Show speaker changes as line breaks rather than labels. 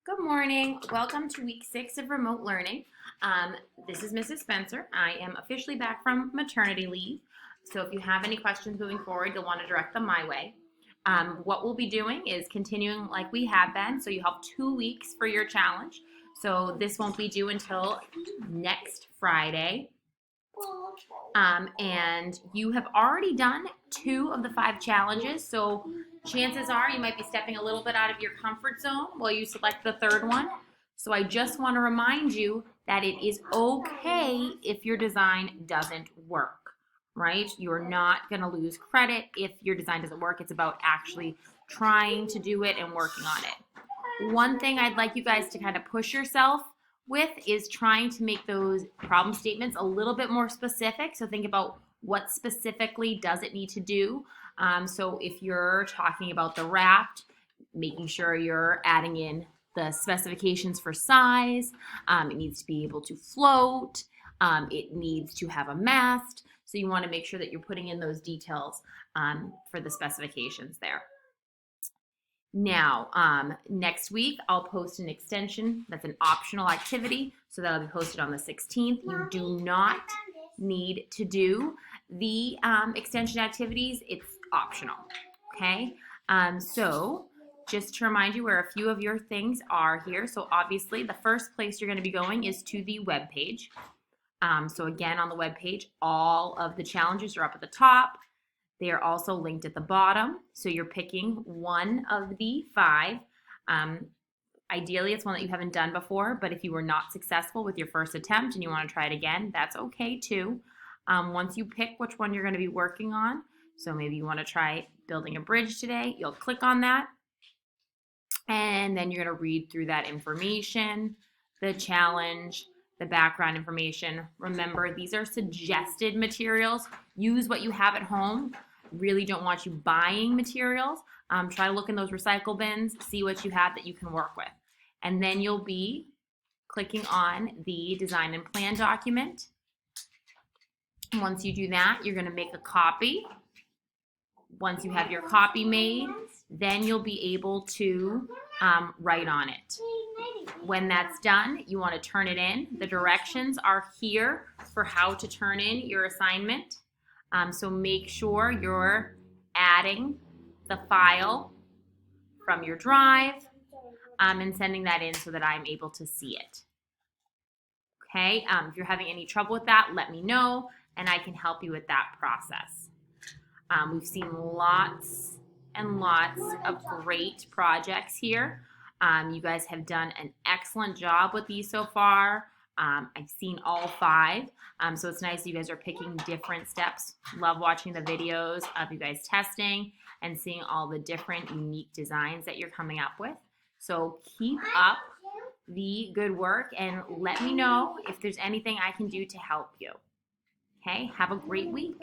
Good morning. Welcome to week 6 of remote learning. This is Mrs. Spencer. I am officially back from maternity leave. So if you have any questions moving forward, you'll want to direct them my way. What we'll be doing is continuing like we have been. So you have 2 weeks for your challenge. So this won't be due until next Friday. And you have already done 2 of the 5 challenges. So chances are you might be stepping a little bit out of your comfort zone while you select the 3rd one. So I just want to remind you that it is okay if your design doesn't work, right? You're not going to lose credit if your design doesn't work. It's about actually trying to do it and working on it. One thing I'd like you guys to kind of push yourself with is trying to make those problem statements a little bit more specific. So think about what specifically does it need to do. So if you're talking about the raft, making sure you're adding in the specifications for size. It needs to be able to float. It needs to have a mast. So you want to make sure that you're putting in those details for the specifications there. Now, next week, I'll post an extension that's an optional activity. So that'll be posted on the 16th. You do not need to do the extension activities. It's optional, okay? So just to remind you where a few of your things are here. So obviously, the first place you're going to be going is to the web page. So again, on the web page, all of the challenges are up at the top. They are also linked at the bottom. So you're picking one of the 5. Ideally, it's one that you haven't done before, but if you were not successful with your first attempt and you want to try it again, that's okay too. Once you pick which one you're going to be working on, so maybe you want to try building a bridge today, you'll click on that. And then you're going to read through that information, the challenge, the background information. Remember, these are suggested materials. Use what you have at home. Really don't want you buying materials. Try to look in those recycle bins, see what you have that you can work with. And then you'll be clicking on the design and plan document. Once you do that, you're going to make a copy. Once you have your copy made, then you'll be able to write on it. When that's done, you want to turn it in. The directions are here for how to turn in your assignment. So make sure you're adding the file from your drive and sending that in so that I'm able to see it. Okay, if you're having any trouble with that, let me know and I can help you with that process. We've seen lots and lots of great projects here. You guys have done an excellent job with these so far. I've seen all 5. So it's nice you guys are picking different steps. Love watching the videos of you guys testing and seeing all the different unique designs that you're coming up with. So keep up the good work and let me know if there's anything I can do to help you. Okay, have a great week.